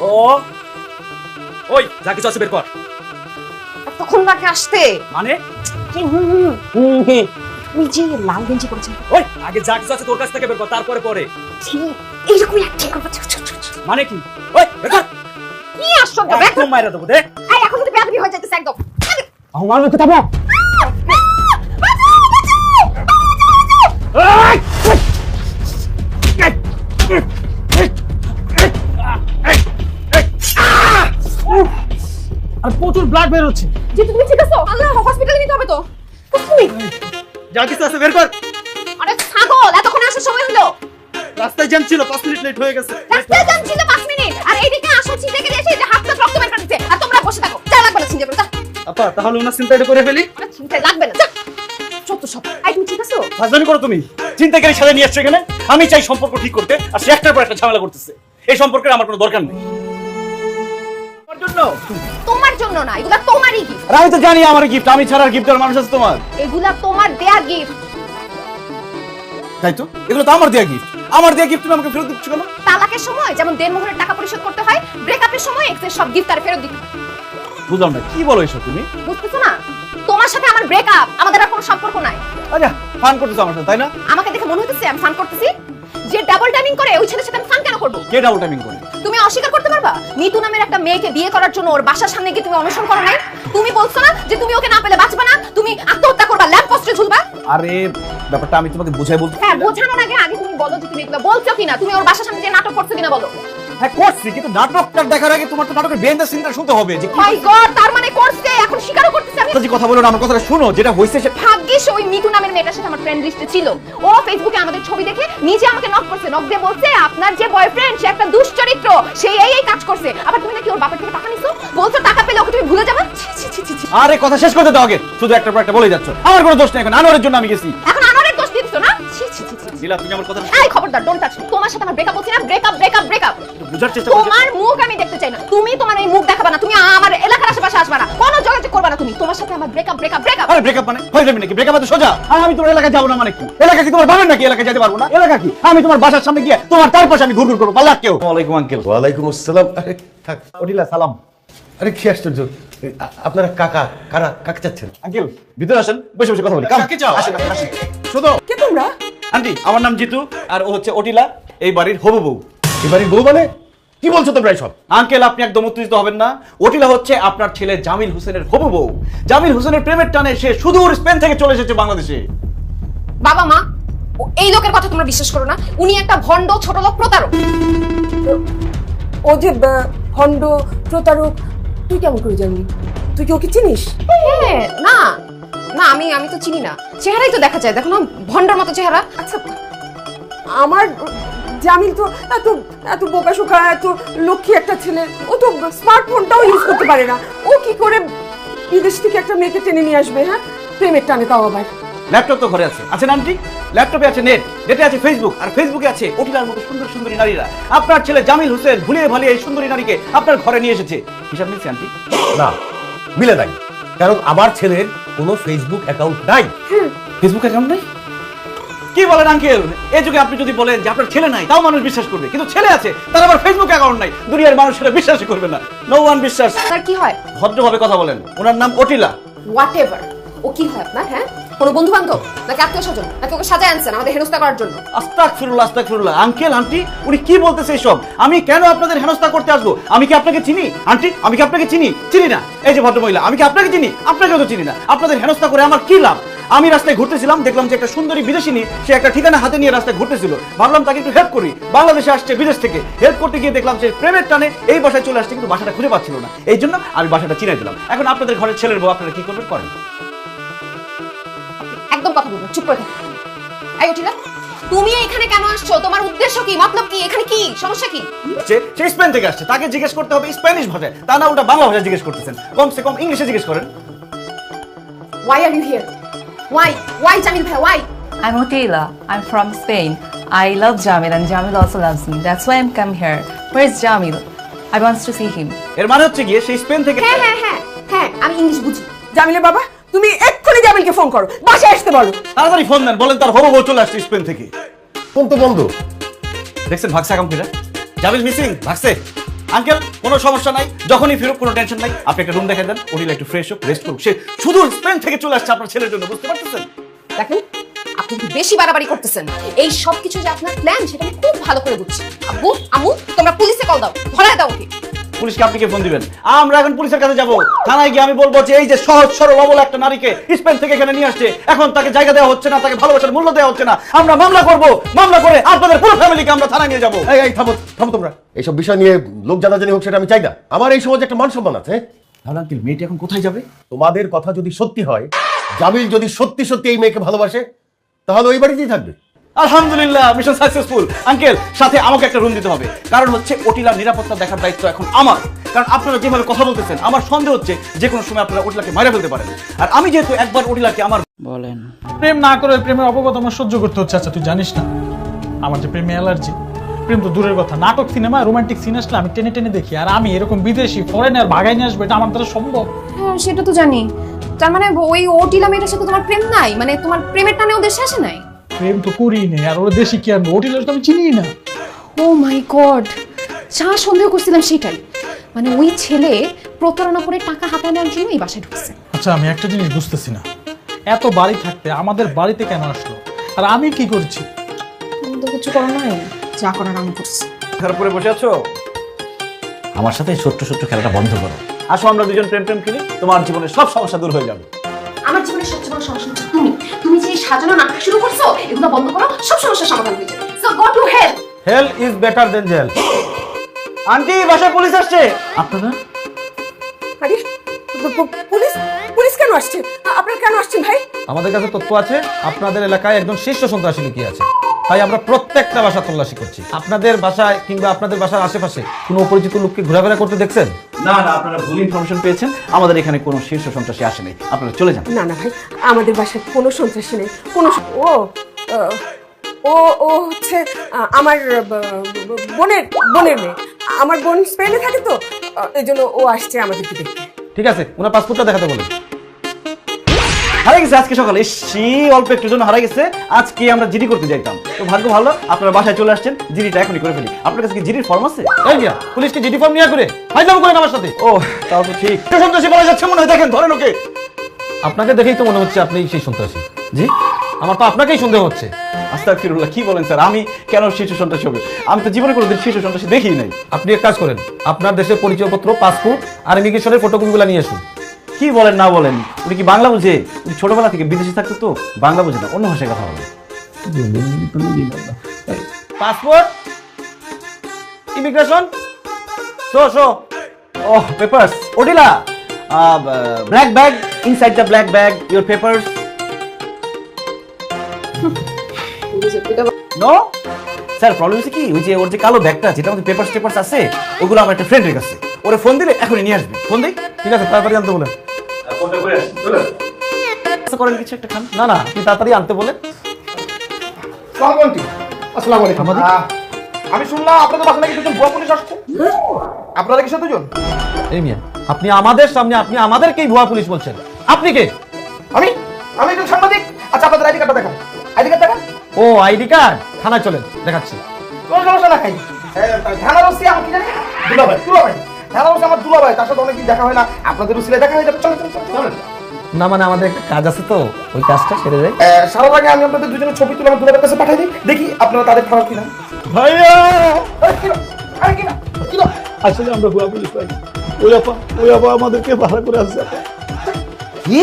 ও ওই যা কিছু আছে বের কর। তখন তাকে আসতে মানে কি ওই যে লাল গেঞ্জি পরেছেন ওই আগে যা কিছু আছে তোর কাছ থেকে বের কর, তারপরে পরে। এইরকম একটা করবা মানে কি? ওই বের কর। কি আশ্চর্য দেখ একদম মাইরা দেবো দেখ। এই এখন কিন্তু বেয়াদবি হয়ে যাইতেছে একদম। আমার মুখে তাবো। আর প্রচুর ব্লাড বের হচ্ছে। যে তুমি ঠিক আছো? আল্লাহ হসপিটালে নিতে হবে তো। তুমি যা কিছু আছে বের কর। আরে ছাগল এতক্ষণ আসার সময় হলো। রাস্তায় জ্যাম ছিল, 5 মিনিট লেট হয়ে গেছে। রাস্তায় জ্যাম ছিল 5 মিনিট আর এইদিকে আসো ছিটে গেছে এসে যে হাতটা রক্ত বের করতেছে আর তোমরা বসে থাকো। যা লাগবে না ছিটে করো। আপা তাহলে ওনার চিন্তাটা করে ফেলি। আরে চিন্তা লাগবে না। যা যত সব। আই তুমি ঠিক আছো? ফাজলামি করো তুমি। চিন্তাকারী সাথে নিয়ে আসছো এখানে। আমি চাই সম্পর্ক ঠিক করতে, আর সে একটার পর একটা ঝামেলা করতেছে। এই সম্পর্কের আমার কোনো দরকার নেই। তোমার জন্য না, এগুলা তোমারই গিফট। আর আমি তো জানি আমার গিফট, আমি ছাড়া গিফট দেওয়ার মানুষ আছে তোমার? এগুলা তোমার দেয়া গিফট। তাই তো, এগুলো তো আমার দেয়া গিফট। আমার দেয়া গিফট তুমি আমাকে ফেরত দিচ্ছ কেন? তালাকের সময় যেমন দেড়মোহরের টাকা পরিশোধ করতে হয়, ব্রেকআপের সময় এক্সের সব গিফট আর ফেরত দিতে হয়। বুঝলাম না, কি বলো এসব তুমি? বুঝতেছো না? তোমার সাথে আমার ব্রেকআপ, আমাদের আর কোনো সম্পর্ক নাই। আচ্ছা, ফান করতেছো আমার সাথে, তাই না? আমাকে দেখে মনে হইতেছে আমি ফান করতেছি? যে ডাবল টাইমিং করে ওই ছেলের সাথে আমি ফান কেন করব? কে ডাবল টাইমিং করে? তুমি অস্বীকার করতে পারবা মিতু নামের একটা মেয়েকে বিয়ে করার জন্য ওর বাসার সামনে গিয়ে তুমি অনশন করো নাই? তুমি বলছো না যে তুমি ওকে না পেলে বাঁচবা না, তুমি আত্মহত্যা করবা, ল্যাম্প পোস্টে ঝুলবা? আরে ব্যাপারটা আমি তোমাকে বুঝাই বলতে। হ্যাঁ, বোঝানোর আগে আগে তুমি বলো যে তুমি এগুলো বলছো কিনা, তুমি ওর বাসার সামনে যে নাটক করছো কিনা বলো। হ্যাঁ করছি, কিন্তু নাটকটা দেখার আগে তোমার তো নাটকের বিহাইন্ড দ্য সিনটা শুনতে হবে যে কি মাই গড, তার মানে করছে, এখন স্বীকারও করতেছে। আমি যে কথা বলো না, আমার কথাটা শুনো, যেটা হইছে সে। ভাগ্যিস ওই মিতু নামের মেয়েটার সাথে আমার ফ্রেন্ড লিস্টে ছিল। ও ফেসবুকে আমাদের ছবি দেখে নিজে আমাকে নক করছে, নক দিয়ে বলছে আপনার যে বয়ফ্রেন্ড সে একটা দুশ্চরিত্র, সে এই কাজ করছে। আবার তুমি নাকি ওর বাপের থেকে টাকা নিছো, বলছো টাকা পেলে ওকে তুমি ভুলে যাবে। ছি ছি ছি ছি। আরে কথা শেষ করতে দাও আগে, শুধু একটার পর একটা বলেই যাচ্ছ। আমার কোনো দোষ নেই, এখন আনোয়ারের জন্য আমি গেছি। এখন আনোয়ারের দোষ দিচ্ছ না? ছি ছি ছি ছি। নীলা তুমি আমার কথা এই খবরদার, ডোন্ট টাচ মি। তোমার সাথে আমার ব্রেকআপ হচ্ছে না, ব্রেকআপ ব্রেকআপ ব্রেকআপ। বুঝার চেষ্টা করো। তোমার মুখ আমি দেখতে চাই না, তুমি তোমার এই মুখ দেখাবা না, তুমি আমার এলাকার আশেপাশে আসবা না, কোনো যোগাযোগ করবা না তুমি। তোমার সাথে আমার ব্রেকআপ ব্রেকআপ ব্রেকআপ। আরে ব্রেকআপ মানে হয়ে যাবে নাকি? ব্রেকআপ তো সোজা। আর আমি তোমার এলাকায় যাবো না মানে কি? এলাকা কি তোমার বাবার নাকি? এলাকায় যেতে পারবো না? এলাকা কি? আমি তোমার বাসার সামনে গিয়ে তোমার চারপাশে আমি ঘুরঘুর করবো, পাল্লা কেউ। ওয়ালাইকুম আঙ্কেল। ওয়ালাইকুম আসসালাম। আরে থাক, ওটিলা সালাম। আরে কি আশ্চর্য, আপনারা কাকা কারা কাকে চাচ্ছেন? আঙ্কেল ভিতরে আসেন, বসে বসে কথা বলি। কাকে চাও? আসেন আসেন। শুনো কে তোমরা? আন্টি, আমার নাম জিতু, আর ও হচ্ছে ওটিলা, এই বাড়ির হবু বউ। এবারে বউ মানে কি বলছো তোমরা এসব? আঙ্কেল আপনি একদম উত্তেজিত হবেন না। ওটিলা হচ্ছে আপনার ছেলে জামিল হোসেনের হবু বউ। জামিল হোসেনের প্রেমের টানে সে সুদূর স্পেন থেকে চলে এসেছে বাংলাদেশে। বাবা মা, এই লোকের কথা তোমরা বিশ্বাস করো না, উনি একটা ভণ্ড ছোট লোক প্রতারক। ও যে ভণ্ড প্রতারক, তুই কেমন করে জানবি? তুই কি ওকে চিনিস? হ্যাঁ, না না, আমি তো চিনি না, চেহারাই তো দেখা যায়, দেখো না ভণ্ডর মতো চেহারা। আচ্ছা, আমার জামিল তো এত এত বোকাশোকা, এত লক্ষ্মী একটা ছেলে, ও তো স্মার্টফোনটাও ইউজ করতে পারে না। ও কি করে বিদেশ থেকে একটা মেয়েকে টেনে নিয়ে আসবে? হ্যাঁ, প্রেমের টানে, তাও আবার। ল্যাপটপ তো ঘরে আছে, আছে না আন্টি? ল্যাপটপে আছে নেট, নেটে আছে ফেসবুক, আর ফেসবুকে আছে ওটিলার মতো সুন্দর সুন্দরী নারীরা। আপনার ছেলে জামিল হোসেন ভুলিয়ে ভালিয়ে এই সুন্দরী নারীকে আপনার ঘরে নিয়ে এসেছে। হিসাব নিচ্ছে আন্টি? না, মিলে নাই, কারণ আমার ছেলের কোনো ফেসবুক অ্যাকাউন্ট নাই। ফেসবুক অ্যাকাউন্ট নেই? কি বলেন আঙ্কেল? এই যুগে আপনি যদি বলেন যে আপনার ছেলে নাই, তাও মানুষ বিশ্বাস করবে, কিন্তু ছেলে আছে তার আবার ফেসবুক অ্যাকাউন্ট নাই, দুনিয়ার মানুষ সেটা বিশ্বাসই করবে না। নো ওয়ান বিশ্বাস। তার কি হয়? ভদ্রভাবে কথা বলেন, ওনার নাম ওটিলা। What ever. ও কি হয় আপনার? হ্যাঁ, কোনো বন্ধু বান্ধব নাকি আত্মীয় স্বজন, নাকি ওকে সাজায় আনছেন আমাদের হেনস্থা করার জন্য? আস্তাগফিরুল্লাহ আস্তাগফিরুল্লাহ। আঙ্কেল আন্টি উনি কি বলতেছে এসব? আমি কেন আপনাদের হেনস্থা করতে আসবো? আমি কি আপনাকে চিনি আন্টি? আমি কি আপনাকে চিনি? চিনি না। এই যে ভদ্রমহিলা, আমি কি আপনাকে চিনি? আপনাকেও তো চিনি না। আপনাদের হেনস্থা করে আমার কি লাভ? আমি রাস্তায় ঘুরতেছিলাম, দেখলাম যে একটা সুন্দরী বিদেশিনী সে একটা ঠিকানা হাতে নিয়ে রাস্তায় ঘুরতেছিল। ভাবলাম তাকে একটু হেল্প করি, বাংলাদেশে আসছে বিদেশ থেকে। হেল্প করতে গিয়ে দেখলাম যে প্রেমের টানে এই বাসায় চলে আসছে, কিন্তু বাসাটা খুঁজে পাচ্ছিল না। এই জন্য আমি বাসাটা চিনাই দিলাম। এখন আপনাদের ঘরের ছেলের বউ, আপনারা কি করবেন করেন। একদম কথা বলবো, চুপ করে থাকো। এই ওটিলা, তুমি এখানে কেন আসছো? তোমার উদ্দেশ্য কি, মতলব কি, এখানে কি সমস্যা কি? সে স্পেন থেকে আসছে, তাকে জিজ্ঞেস করতে হবে স্প্যানিশ ভাষায়, তা না ওটা বাংলা ভাষায় জিজ্ঞেস করতেছেন। কমসে কম ইংলিশে জিজ্ঞেস করেন। Why are you here? Why Jamil ভাই, why? I'm Otila. I'm from Spain. I love Jamil and Jamil also loves me. That's why I'm come here. Where's Jamil? I want to see him. এর মানে হচ্ছে গিয়ে সেই Spain থেকে। হ্যাঁ হ্যাঁ হ্যাঁ হ্যাঁ, আমি ইংলিশ বুঝি। জামিলের বাবা, তুমি এক্ষুনি জামিলকে ফোন করো, বাসায় আসতে বলো। তাড়াতাড়ি ফোন দেন, বলেন তার হবু বউ চলে আসছে স্পেন থেকে। ফোন তো বন্ধ। দেখছেন ভাগসা কাম করে? জামিল মিসিং, ভাগসে। আঙ্কেল কোনো সমস্যা নাই, যখনই ফিরুক কোনো টেনশন নাই, আপনি একটা রুম দেখে দেন, ওটিলা একটু ফ্রেশ হোক, রেস্ট করুক। সে শুধু স্পেন থেকে চলে আসছে আপনার ছেলের জন্য, বুঝতে পারতেছেন? দেখেন আপনি একটু বেশি বাড়াবাড়ি করতেছেন। এই সব কিছু যে আপনার প্ল্যান সেটা আমি খুব ভালো করে বুঝছি। আব্বু আম্মু তোমরা পুলিশে কল দাও, ধরায় দাও ওকে। পুলিশকে আপনি কে ফোন দিবেন? আমরা এখন পুলিশের কাছে যাব, থানায় গিয়ে আমি বলবো যে এই যে সহজ সরল অবলা একটা নারীকে স্পেন থেকে এখানে নিয়ে আসছে, এখন তাকে জায়গা দেওয়া হচ্ছে না, তাকে ভালোবাসার মূল্য দেওয়া হচ্ছে না। আমরা মামলা করব, মামলা করে আপনাদের পুরো ফ্যামিলিকে আমরা থানায় নিয়ে যাবো। এই থামো থামো তোমরা। এইসব বিষয় নিয়ে লোক জানাজানি হোক সেটা আমি চাই না। আমার এই সমাজে একটা মান সম্মান আছে। তাহলে আঙ্কেল মেয়েটি এখন কোথায় যাবে? তোমাদের কথা যদি সত্যি হয়, জামিল যদি সত্যি সত্যি এই মেয়েকে ভালোবাসে, তাহলে ওই বাড়িতেই থাকবে। আলহামদুলিল্লাহ, মিশন সাকসেসফুল। আঙ্কেল সাথে আমাকে একটা রুম দিতে হবে, কারণ হচ্ছে ওটিলার নিরাপত্তা দেখার দায়িত্ব এখন আমার। কারণ আপনারা যেভাবে কথা বলতেছেন আমার সন্দেহ হচ্ছে যে কোনো সময় আপনারা ওটিলাকে মারা ফেলতে পারেন। আর আমি যেহেতু একবার ওটিলাকে আমার বলেন প্রেম না করে প্রেমের অপগত আমার সহ্য করতে হচ্ছে। আচ্ছা তুই জানিস না আমার যে প্রেমে অ্যালার্জি। প্রেম তো দূরের কথা, নাটক সিনেমা রোমান্টিক সিন আসলে আমি টেনে টেনে দেখি, আর আমি এরকম বিদেশি ফরেনার ভাগাই নিয়ে আসবো এটা আমার দ্বারা সম্ভব? হ্যাঁ সেটা তো জানি। তার মানে ওই ওটিলা মেয়েটার সাথে তোমার প্রেম নাই, মানে তোমার প্রেমের টানে ওদের শেষে নাই? প্রেম তো করিই নেই, আর ওরা দেশি কি আনবো? ওটিলার তো আমি চিনি না। ও মাই গড, যা সন্দেহ করছিলাম সেটাই। মানে ওই ছেলে প্রতারণা করে টাকা হাতায় নেওয়ার জন্য এই বাসায় ঢুকছে। আচ্ছা আমি একটা জিনিস বুঝতেছি না, এত বাড়ি থাকতে আমাদের বাড়িতে কেন আসলো, আর আমি কি করছি? আমি তো কিছু করো নাই, যা করার আমি করছি। ঘর পরে বসে আছো? আমার সাথে ছোট্ট ছোট্ট খেলাটা বন্ধ করো। আসো আমরা দুজন প্রেম প্রেম খেলি, তোমার জীবনের সব সমস্যা দূর হয়ে যাবে। আমার জীবনের সবচেয়ে বড় সমস্যা হচ্ছে তুমি। তুমি যে সাজানো নাটক শুরু করছো, এগুলো বন্ধ করো, সব সমস্যার সমাধান হয়ে যাবে। So go to hell. Hell is better than jail. Aunty বাসায় পুলিশ আসছে। আপনারা আরে পুলিশ পুলিশ কেন আসছে? আপনারা কেন আসছেন ভাই? আমাদের কাছে তথ্য আছে আপনাদের এলাকায় একজন শীর্ষ সন্ত্রাসী লুকিয়ে আছে, তাই আমরা প্রত্যেকটা বাসা তল্লাশি করছি। আপনাদের বাসায় কিংবা আপনাদের বাসার আশেপাশে কোনো অপরিচিত লোককে ঘোরাফেরা করতে দেখছেন? না না, আপনারা ভুল ইনফরমেশন পেয়েছেন, আমাদের এখানে কোনো শীর্ষ সন্ত্রাসী আসেনি, আপনারা চলে যান। না না ভাই, আমাদের বাসায় কোনো সন্ত্রাসী নেই, কোনো ও আহ, ও ও হচ্ছে আমার বোনের বোনের মেয়ে। আমার বোন স্পেনে থাকে তো, এই জন্য ও আসছে আমাদেরকে দেখতে। ঠিক আছে, ওনার পাসপোর্টটা দেখাতে বলেন। হারিয়ে গেছে আজকে সকালে, অল্প একটুর জন্য হারিয়ে গেছে। আজকে আমরা জিডি করতে যাইতাম, তো ভাগ্য ভালো আপনারা বাসায় চলে আসছেন, জিডিটা এখনই করে ফেলি। আপনার কাছে কি জিডির ফর্ম আছে? এই মিয়া, পুলিশকে জিডি ফর্ম নিয়ে করে ফাইজলাম করেন আমার সাথে। ও তাও তো ঠিক। সন্ত্রাসী বলা যাচ্ছে মনে হয়, দেখেন ধরেন ওকে। আপনাকে দেখেই তো মনে হচ্ছে আপনি সেই সন্ত্রাসী। জি আমার তো আপনাকেই সন্দেহ হচ্ছে। আস্তাগফিরুল্লাহ, কি বলেন স্যার? আমি কেন শীর্ষ সন্ত্রাসী হবে? আমি তো জীবনে কোনোদিন শীর্ষ সন্ত্রাসী দেখিই নাই। আপনি এক কাজ করেন, আপনার দেশের পরিচয়পত্র, পাসপোর্ট আর ইমিগ্রেশনের ফটোকপিগুলো নিয়ে আসুন। কি বলেন না বলেন, উনি কি বাংলা বুঝে? উনি ছোটবেলা থেকে বিদেশে থাকতো তো বাংলা বুঝে না, অন্য ভাষায় কথা বলে। পাসপোর্ট, ইমিগ্রেশন, শো ও পেপারস। ওটিলা black bag, inside the black bag your papers. No sir, problem হচ্ছে কি, ওই যে ওর যে কালো ব্যাগটা যেটা আমাদের পেপারস টেপারস আছে, ওগুলো আমার একটা ফ্রেন্ডের কাছে। ওরে ফোন দিলে এখনই নিয়ে আসবে। ফোন দিই? ঠিক আছে, তাড়াতাড়ি আনতে বলেন। ফোনটা করে আসি, চলে আসি। আচ্ছা, করেন কিছু একটা খান। না না, আপনি তাড়াতাড়ি আনতে বলেন। আসসালামু আলাইকুম। আমি শুনলাম আপনাদের বাসা নাকি দুজন ভুয়া পুলিশ আসছে। আপনারা কিসে দুজন? এই মিয়া, আপনি আমাদের সামনে আপনি আমাদেরকেই ভুয়া পুলিশ বলছেন? আপনি কে? আমি আমি একজন সাংবাদিক। আচ্ছা আপনাদের আইডি কার্ডটা দেখান। আইডি কার্ড দেখান। ও আইডি কার্ড, থানায় চলেন, দেখাচ্ছি। কোনো সমস্যা না খাই। থানার ওসি আমার কি জানি? দুলাভাই। থানার ওসি আমার দুলাভাই, তার সাথে অনেকদিন দেখা হয় না, আপনাদের উসিলে দেখা হয়ে যাবে। চলেন। না মানে আমাদের একটা কাজ আছে তো, ওই কাজটা সেরে যাই। সারার আগে আমি আপনাদের দুজনের ছবি তুলে আমার দুলাভাইয়ের কাছে পাঠাই দিই, দেখি আপনারা তাদের খারাপ কিনা। ভাইয়া আরে কিনা আসলে আমরা ভুয়া পুলিশ পাই। ওই আপা আমাদেরকে ভাড়া করে আসছে। কি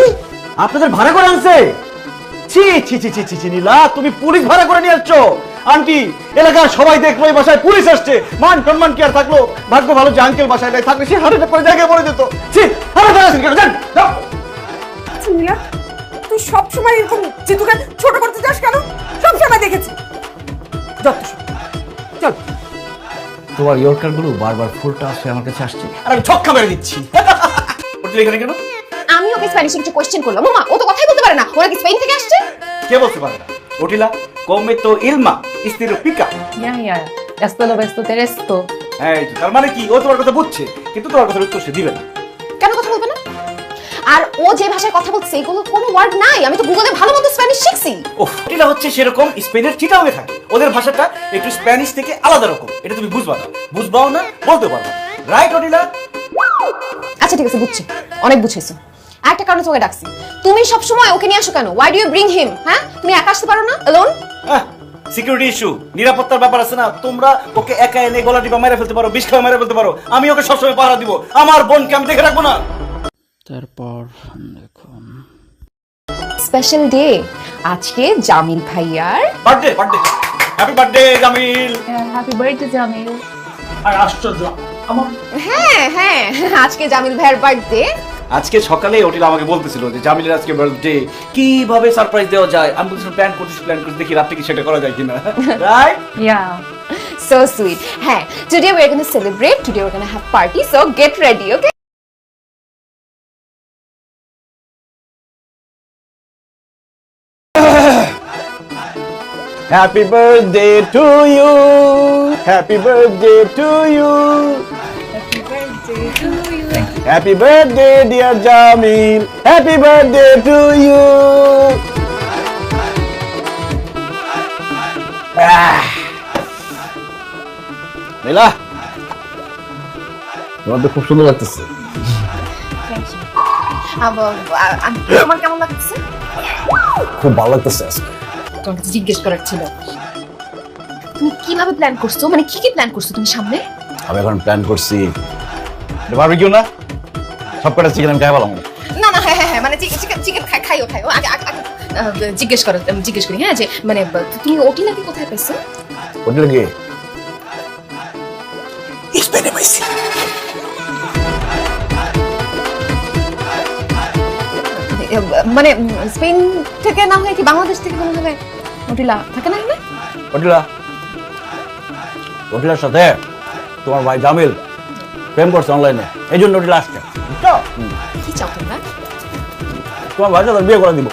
আপনাদের ভাড়া করে আনছে? ছি ছি ছি ছি ছি ছি, নীলা তুমি পুলিশ ভাড়া করে নিয়ে আসছো? আন্টি, এলাকার সবাই দেখলো এই বাসায় পুলিশ আসছে, মান সম্মান কি আর থাকলো? ভাগ্য ভালো যে আঙ্কেল বাসায় নাই, থাকলে সে হার্ট করে জায়গায় পড়ে যেত। ছি, হারা দাঁড়াচ্ছেন কেন? যান যাও। আচ্ছা নীলা, তুই সবসময় এরকম জিতুকে ছোট করতে চাস কেন? সবসময় দেখেছি। যত সব। চল। তোমার ইয়র্কার গুলো বারবার ফুলটা আসছে আমার কাছে আসছে, আর আমি ছক্কা মেরে দিচ্ছি। ওটা এখানে কেন? আমি ওকে স্প্যানিশে কিছু কোশ্চেন করলাম। মামা ও তো কথাই বলতে পারে না, ওরা কি স্পেন থেকে আসছে? কে বলতে পারে না? ওটিলা কমে তো ইলমা ইস্তিরো Pika. Ya. Esto lo ves tú, esto. এই তো, তার মানে কি ও তোমার কথা বুঝছে, কিন্তু তোমার কথার উত্তর সে দিবে না। কেন কথা বলবে না? আর ও যে ভাষায় কথা বলছে এগুলো কোনো ওয়ার্ড নাই, আমি তো গুগলে ভালো মতো স্প্যানিশ শিখছি। ওটিলা হচ্ছে সেরকম স্পেনের চিটাগাঙে থাকে, ওদের ভাষাটা একটু স্প্যানিশ থেকে আলাদা রকম, এটা তুমি বুঝবা না, বুঝবাও না, বলতে পারবা না। রাইট অটিলা? আচ্ছা ঠিক আছে, বুঝছি, অনেক বুঝেছো। একটা কারণে তোমাকে ডাকছি, তুমি সবসময় ওকে নিয়ে আসো কেন? Why do you bring him? হ্যাঁ, তুমি একা আসতে পারো না অ্যালোন? সিকিউরিটি ইস্যু, নিরাপত্তার ব্যাপার আছে না। তোমরা ওকে একা এনে গলা টিপা মেরে ফেলতে পারো, বিষ খাওয়া মেরে ফেলতে পারো। আমি ওকে সবসময় পাহারা দিব। আমার বোনকে আমি দেখে রাখবো না? তারপর দেখুন স্পেশাল ডে আজকে, জামিল ভাইয়ার birthday. Happy birthday Jamil. Happy birthday Jamil. আর আশ্চর্য, আমার হ্যাঁ হ্যাঁ, আজকে জামিল ভাইয়ার বার্থডে। আজকে সকালে ওটিলা আমাকে বলতেছিল যে জামিলের আজকে বার্থডে, কিভাবে সারপ্রাইজ দেওয়া যায়। আমি বলছিলাম প্ল্যান করতেছি, দেখি রাতে কি সেটা করা যায় কিনা। রাইট? Yeah. So sweet. হ্যাঁ, today we're going to celebrate, today we're going to have party, so get ready, okay? Happy birthday to you, happy birthday to you, happy birthday dear Jamil, happy birthday to you. Nila, তোমার তো খুব সুন্দর লাগতেছে। আমার কেমন লাগছে? খুব ভালো লাগতেছে আজকে। তোমাকে জিজ্ঞেস করার ছিল, তুমি কিভাবে প্ল্যান করছো, মানে কি কি প্ল্যান করছো তুমি সামনে? আমি এখন প্ল্যান করছি বারবিকিউ না, সব কটা চিকেন আমি খাই ভালো। না না, হ্যাঁ হ্যাঁ হ্যাঁ, মানে চিকেন খাইও আগে জিজ্ঞেস করি, হ্যাঁ, যে মানে তুমি ওটি নাকি কোথায় পেয়েছো? ওটা লাগে স্পেনে পাইছি। মানে স্পেন থেকে না হয় কি বাংলাদেশ থেকে কোনো হবে? ওটিলা থাকে না এখানে? ওটিলার সাথে তোমার ভাই জামিল প্রেম করছে অনলাইনে, এই জন্য ওটিলা আসছে। কি চাও তোমরা? তোমার ভাই সাথে বিয়ে করে দিব।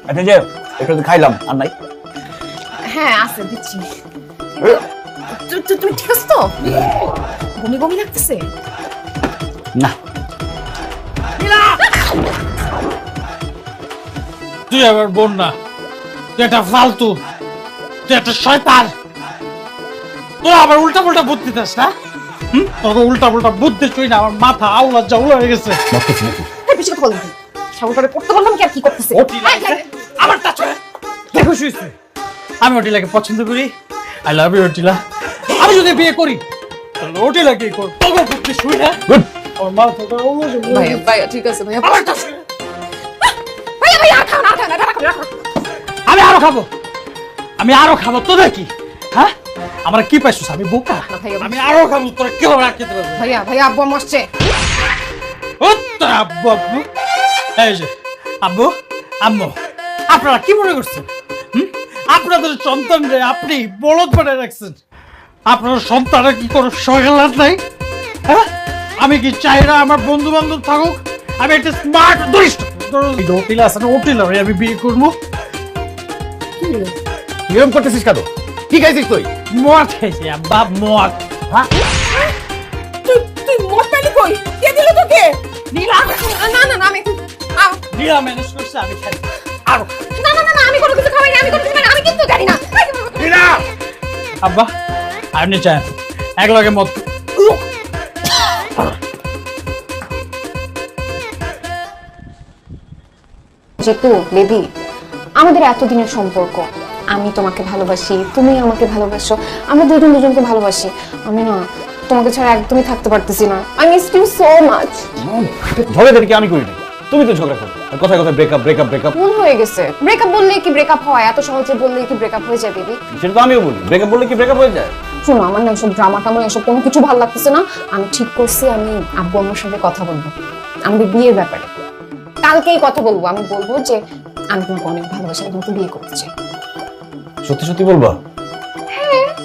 আচ্ছা যে একটু খাইলাম, আর নাই? হ্যাঁ আছে, দিচ্ছি। তুমি ঠিক আছো তো? বমি লাগতেছে না। তুই আবার বোন না, তুই একটা ফালতু, তুই একটা শয়তান। তোরা আবার উল্টা পুল্টা বুদ্ধি দিস না? তোকে উল্টা পুল্টা বুদ্ধি চুই না, আমার মাথা আউলা জাউলা হয়ে গেছে। বেশি কথা বলবি? সাবুটারে করতে বললাম কি আর কি করতেছে? আমার টাচ দেখো শুইছে। আমি ওটিলাকে পছন্দ করি, আই লাভ ইউ ওটিলা। আমি যদি বিয়ে করি তাহলে ওটিলাকে কর, তোকে বুদ্ধি শুই না। গুড। আমার মাথাটা আউলা জাউলা। ভাইয়া ঠিক আছে ভাইয়া। আমার টাচ ভাইয়া আর খাও না, রাখো। আমি আরো খাবো তো দেখি। হ্যাঁ, আমরা কি পাইছিস? আমি বোকা? না ভাইয়া, আমি আরো খাবো, তোরা কেউ রাখতে পারবে? ভাইয়া আব্বু আম্মু আসছে। আব্বু, এই যে আব্বু আম্মু, আপনারা কি মনে করছেন? আপনাদের সন্তানরে আপনি বলদ বানায় রাখছেন। আপনার সন্তানের কি কোনো সকালার নাই? হ্যাঁ, আমি কি চাই না আমার বন্ধু বান্ধব থাকুক? আমি একটা স্মার্ট দুষ্ট ওটিলা আছে না, ওটিলা আমি বিয়ে করবো। নিয়ম করতেছিস কেন? কি খাইছিস তুই? মদ খাইছি আব্বা, মদ। তুই মোট পাইলি কই? কে দিল তোকে? না আমি নীলা ম্যানেজ করছে, আমি খাই আরো। না আমি কোনো কিছু খাওয়াই না, আমি কিন্তু জানি না। আব্বা আপনি চান এক লগে মদ? যেহেতু বেবি আমাদের এতদিনের সম্পর্ক, আমি তোমাকে ভালোবাসি, তুমি আমাকে ভালোবাসো, আমরা দুজন দুজনকে ভালোবাসি। আমি না তোমাকে ছাড়া একদমই থাকতে পারতেছি না। I miss you so much. ঝগড়া কি আমি করি না, তুমি তো ঝগড়া করো। কথায় কথায় ব্রেকআপ। ভুল হয়ে গেছে। ব্রেকআপ বললে কি ব্রেকআপ হয়? এত সহজে বললে কি ব্রেকআপ হয়ে যায় বেবি? সেটা তো আমিও বলি, ব্রেকআপ বললে কি ব্রেকআপ হয়ে যায়? শোনো, আমার না এসব ড্রামা টামা এসব কোনো কিছু ভালো লাগতেছে না। আমি ঠিক করছি, আমি আব্বু আম্মুর সাথে কথা বলবো আমাদের বিয়ের ব্যাপারে। কালকেই কথা বলবো। আমি বলবো যে আমি তোমাকে অনেক ভালোবাসি, আমি তোমাকে বিয়ে করতে চাই। সত্যি সত্যি বলবা?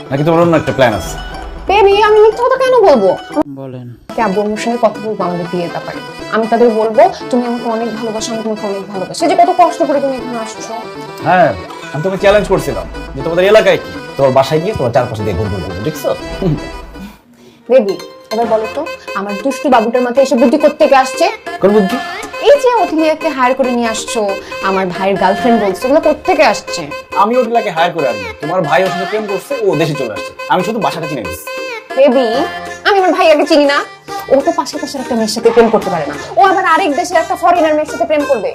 নাকি তোমার অন্য একটা প্ল্যান আছে? বেবি আমি মিথ্যা কথা কেন বলবো? বলেন আব্বু আম্মুর সঙ্গে কথা বলবো আমাদের বিয়ের ব্যাপারে। আমি তাদের বলবো তুমি আমাকে অনেক ভালোবাসো, আমি তোমাকে অনেক ভালোবাসি। যে কত কষ্ট করে তুমি এখানে আসছো। হ্যাঁ, আমি তোমাকে চ্যালেঞ্জ করছিলাম যে তোমাদের এলাকায় কি, তোমার বাসায় গিয়ে তোমার চারপাশে দিয়ে ঘুরঘুর করবো, দেখছো? বেবি এবার বলো তো, আমার দুষ্টু বাবুটার মাথায় এসে বুদ্ধি করতে আসছে? কোন বুদ্ধি? এই যে ওটিলিয়াকে হায়ার করে নিয়ে আসছো, আমার ভাইয়ের গার্লফ্রেন্ড বলছো, ওগুলো কোত্থেকে আসছে? আমি ওটিলাকে হায়ার করে আনি, তোমার ভাই ওর সাথে প্রেম করছে, ও দেশে চলে আসছে, আমি শুধু বাসাটা চিনে দিচ্ছি। বেবি, আমি আমার ভাইয়াকে চিনি না। ও তো পাশের একটা মেয়ের সাথে প্রেম করতে পারে না, ও আবার আরেক দেশের একটা ফরেনার মেয়ের সাথে প্রেম করবে।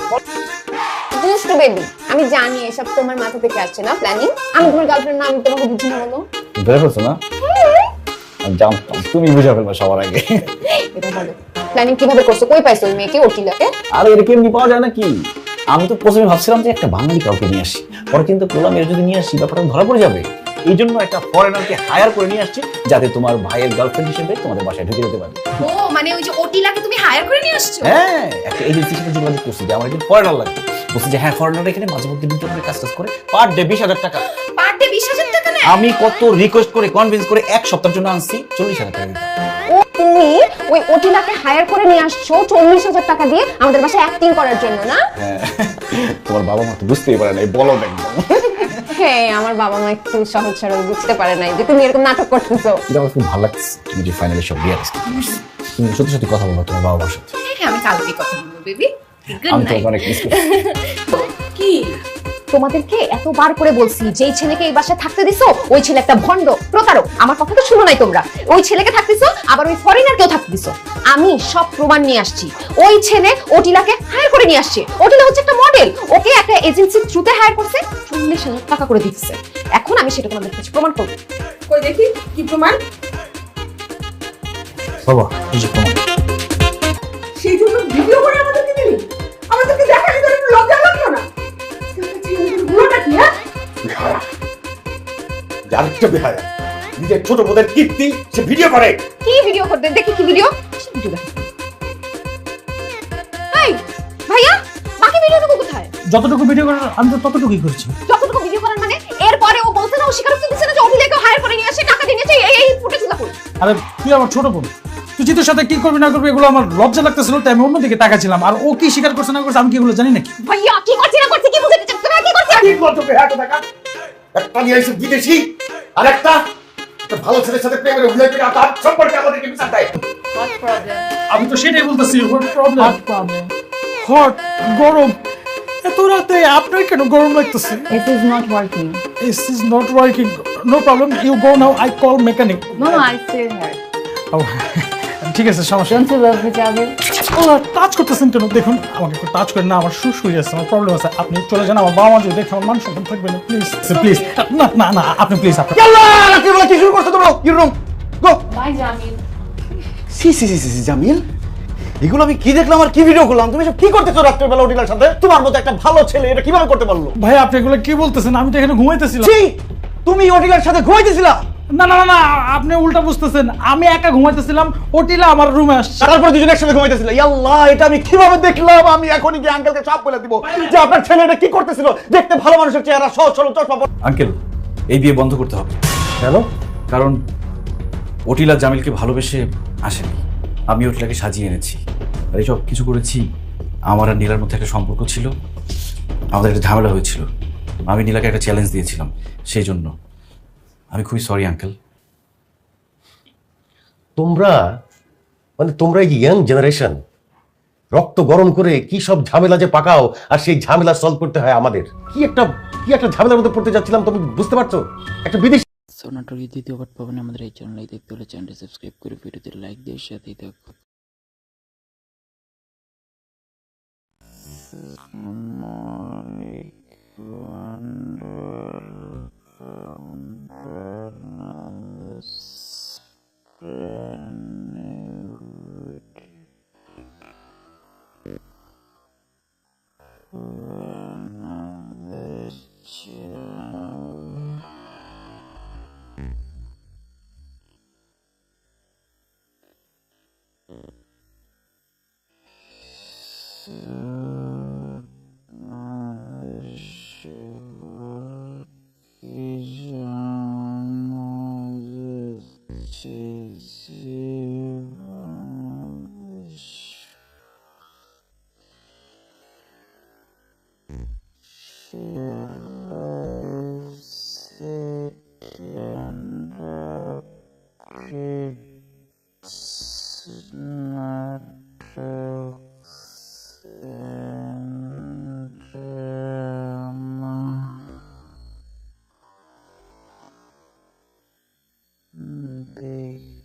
দুষ্টু বেবি, আমি জানি এসব তোমার মাথা থেকে আসছে না প্ল্যানিং। আমি তোমার গার্লফ্রেন্ড না, আমি তোমাকে বুঝি না বলো। ধরে ফেলছো না? আমি জানতাম তুমি বুঝে ফেলবা সবার আগে। এটা বলো, প্ল্যানিং কিভাবে করছো? কই পাইছো ওই মেয়েকে, ওটিলাকে? আরে এর কেমনি পাওয়া যায় নাকি? আমি তো প্রথমে ভাবছিলাম যে একটা বাঙালি কাউকে নিয়ে আসি, পরে কিন্তু করলাম এর যদি নিয়ে আসি ব্যাপারটা ধরা পড়ে যাবে। এই জন্য একটা ফরেনারকে হায়ার করে নিয়ে আসছি, যাতে তোমার ভাইয়ের গার্লফ্রেন্ড হিসেবে তোমাদের বাসায় ঢুকে যেতে পারে। ও মানে ওই যে ওটিলাকে তুমি হায়ার করে নিয়ে আসছো? হ্যাঁ, একটা এজেন্সির সাথে যোগাযোগ করছি যে আমার একজন ফরেনার লাগবে। বলছি যে হ্যাঁ, ফরেনার এখানে মাঝে মধ্যে দুটো করে কাজ করে পার ডে 20,000 টাকা। পার ডে 20,000 টাকা নেয়? আমি কত রিকোয়েস্ট করে কনভিন্স করে এক সপ্তাহের জন্য আনছি 40,000 টাকা দিতে। ও তুমি ওই ওটিলাকে হায়ার করে নিয়ে আসছো 40,000 টাকা দিয়ে আমাদের বাসায় অ্যাক্টিং করার জন্য না? হ্যাঁ, তোমার বাবা মা তো বুঝতেই পারে না, বলো একদম। হ্যাঁ, আমার বাবা মা একটু সহজ সরল বুঝতে পারে নাই যে তুমি এরকম নাটক করতেছো। এটা আমার খুব ভালো লাগছে, তুমি যে ফাইনালি সব রিয়ালাইজ করতে পারছো। তুমি সত্যি সত্যি কথা বলো তোমার বাবা মার সাথে। হ্যাঁ, আমি কালকে কথা বলবো বেবি। গুড আমি নাইট। তোমাকে অনেক মিস করছি। কি তোমাদেরকে এতবার করে বলছি, যেই ছেলেকে এই বাসায় থাকতে দিছো ওই ছেলে একটা ভণ্ড প্রতারক। আমার কথা তো শুনো নাই তোমরা। ওই ছেলেকে থাকতে দিছো, আবার ওই ফরেনারকেও থাকতে দিছো। আমি সব প্রমাণ নিয়ে আসছি। ওই ছেলে ওটিলাকে হায়ার করে নিয়ে আসছে। ওটিলা হচ্ছে একটা মডেল, ওকে একটা এজেন্সির থ্রুতে হায়ার করছে, 40,000 টাকা করে দিতেছে। এখন আমি সেটা তোমাদের কাছে প্রমাণ করব। কই দেখি কি প্রমাণ? বাবা, এই যে তোমার সেই জন্য ভিডিও করে আমাদেরকে দিলি? আমাদেরকে দেখানি তোর একটু লজ্জা লাগলো না? গুলোটা কি হ্যাঁ? বেহায়া, আরেকটা বেহায়া, নিজের ছোট বোনের কীর্তি সে ভিডিও করে। কি ভিডিও করতে? দেখি কি ভিডিও? কি ভিডিও দেখো? এই ভাইয়া, বাকি ভিডিওটুকু কোথায়? যতটুকু ভিডিও করার আমি তো ততটুকুই করছি। যতটুকু ভিডিও করার মানে এরপরে ও বলছে না, ও স্বীকারোক্তি দিচ্ছে না যে অভিলেখকে হায়ার করে নিয়ে আসে, টাকা দিয়ে নিয়েছে, এই ফুটেজগুলো কই? আরে তুই আমার ছোট বোন, তুই জিতুর সাথে কি করবি না করবি এগুলো আমার লজ্জা লাগতেছিল, তাই আমি অন্যদিকে তাকাছিলাম। আর ও কি স্বীকার করছে না করছে আমি কি এগুলো জানি নাকি? ভাইয়া কি করছে না করছে কি বুঝাতে চাচ্ছ? তুমি কি করছে? কি বলতো বেহায়া দেখা? একটা নিয়ে এসে বিদেশি, আর একটা ভালো ছেলের সাথে প্রেমের অভিনয় করে তার সম্পর্কে আমাদেরকে বিচার দেয়। What problem? আমি তো সেটাই বলতেছি, what problem? What problem? Hot, গরম। এত রাতে আপনার কেন গরম লাগতেছে? It is not working. This is not working. No problem. You go now. I call mechanic. No, I stay here. Oh, ঠিক আছে, সমস্যা নেই। Don't you love me, Jamil? ও টাচ করতেছেন কেন? দেখুন আমাকে একটু টাচ করেন না, আমার সুস হয়ে আছে, আমার প্রবলেম আছে। আপনি চলে যান, আমার বাবা মা যদি দেখে আমার মান সম্মান থাকবে না। প্লিজ প্লিজ, না না না, আপনি প্লিজ আপনি কি শুরু করছো তোমরা? Your room go. Bye, Jamil. সি সি সি সি জামিল, এগুলো আমি কি দেখলাম আর কি ভিডিও করলাম? তুমি সব কি করতেছো রাত্রের বেলা ওটিলার সাথে? তোমার মতো একটা ভালো ছেলে এটা কিভাবে করতে পারলো? ভাই, আপনি এগুলো কি বলতেছেন? আমি তো এখানে ঘুমাইতেছিলাম। ছি, তুমি ওটিলার সাথে ঘুমাইতেছিলা? না না না না, আপনি উল্টা বুঝতেছেন। আমি একা ঘুমাইতেছিলাম, ওটিলা আমার রুমে আসছে। তারপর দুজন একসাথে ঘুমাইতেছিল। আল্লাহ, এটা আমি কিভাবে দেখলাম? আমি এখনই গিয়ে আঙ্কেলকে সব বলে দিব যে আপনার ছেলে এটা কি করতেছিল। দেখতে ভালো মানুষের চেহারা, সহজ সরল চশমা পরা। আঙ্কেল, এই বিয়ে বন্ধ করতে হবে। কেন? কারণ ওটিলা জামিলকে ভালোবেসে আসেনি, আমি ওটিলাকে সাজিয়ে এনেছি। আর এইসব কিছু করেছি, আমার আর নীলার মধ্যে একটা সম্পর্ক ছিল, আমাদের একটা ঝামেলা হয়েছিল, আমি নীলাকে একটা চ্যালেঞ্জ দিয়েছিলাম, সেই জন্য আমি খুবই সরি আঙ্কেল। তোমরা এই ইয়াং জেনারেশন রক্ত গরম করে কি সব ঝামেলা যে পাকাও, আর সেই ঝামেলা সলভ করতে হয় আমাদের। কি একটা ঝামেলার মধ্যে পড়তে যাচ্ছিলাম, তুমি বুঝতে পারছো? একটা বিদেশি সো নাটকের দ্বিতীয় পার্ট পাবেন আমাদের এই চ্যানেলে। দেখতে হলে চ্যানেলটি সাবস্ক্রাইব করে ভিডিওতে লাইক দিয়ে সাথেই থাকুন। Big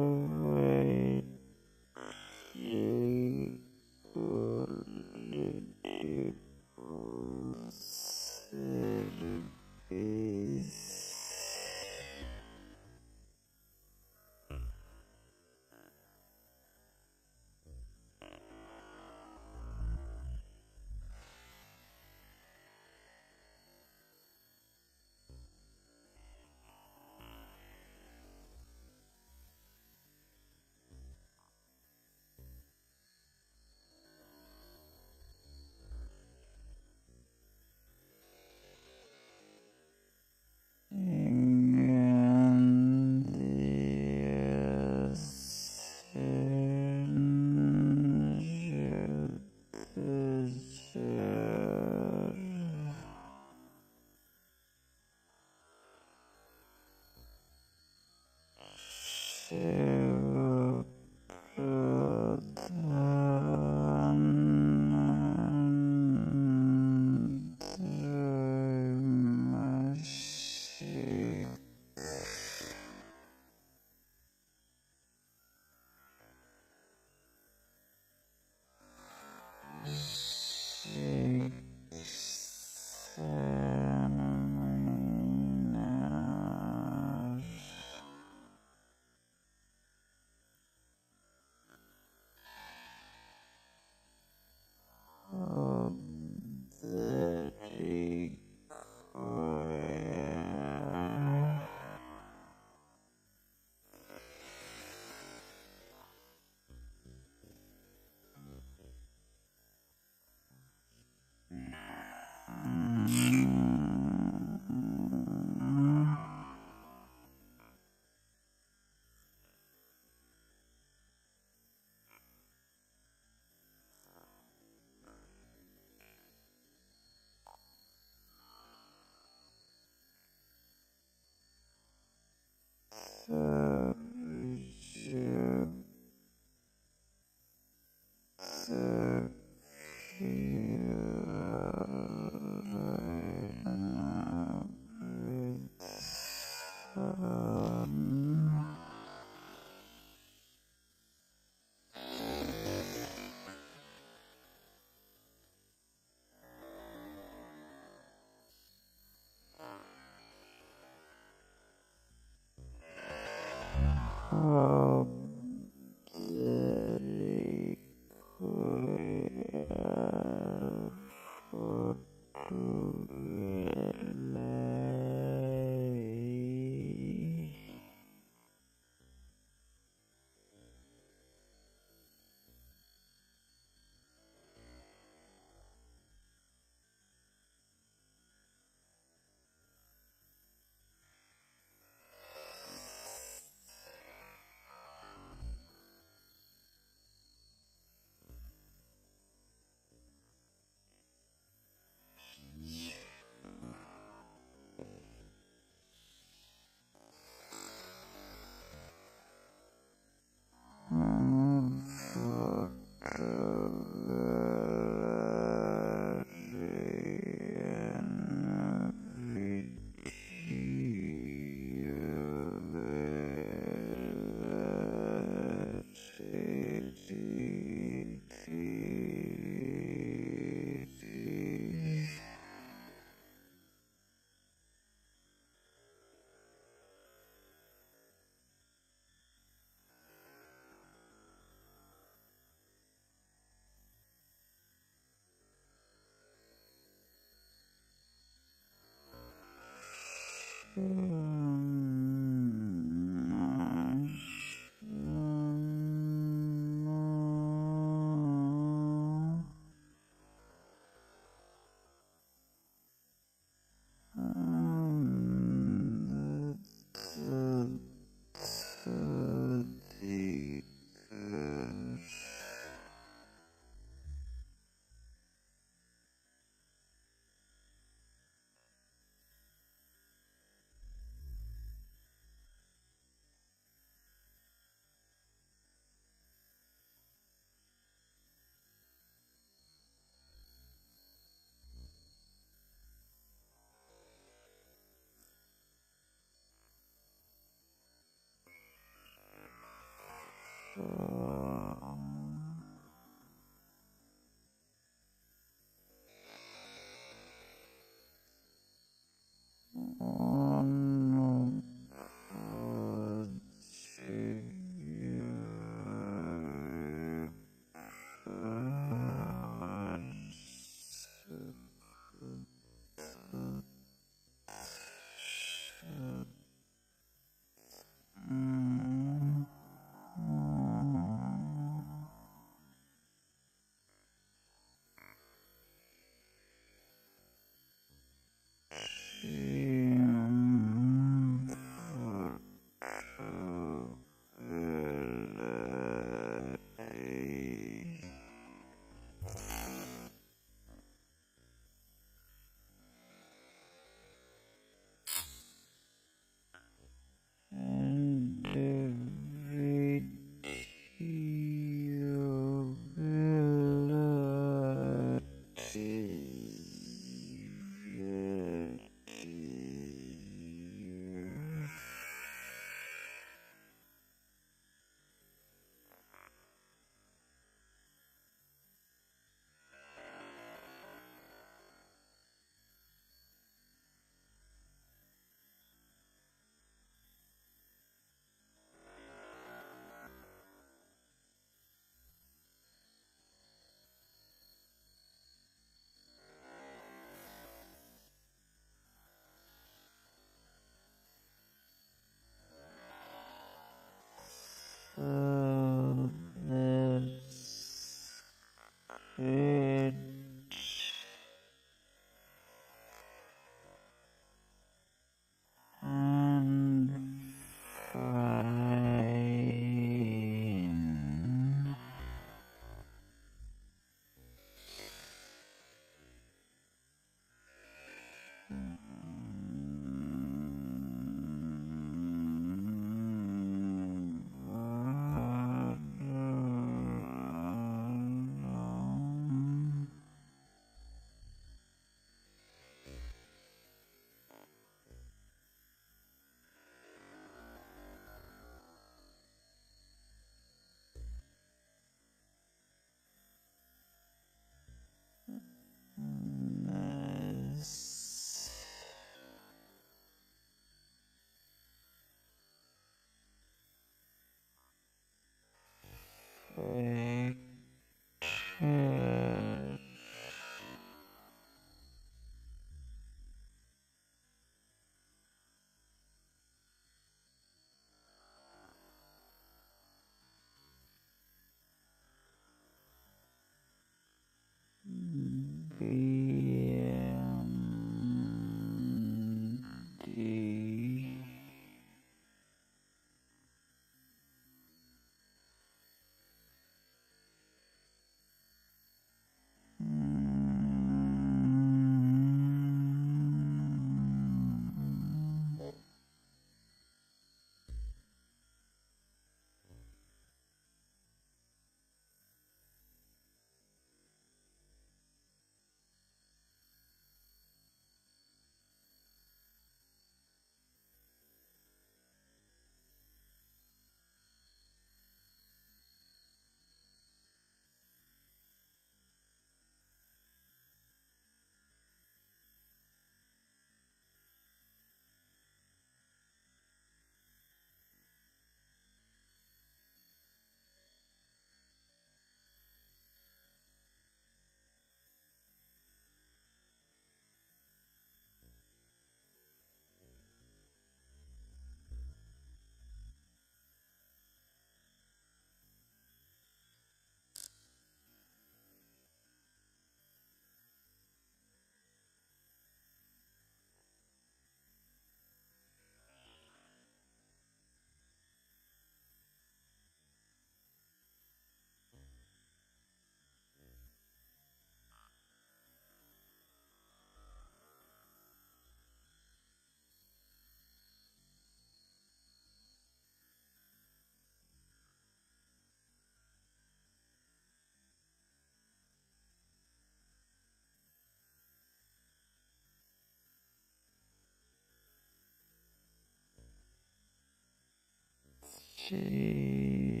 শেষ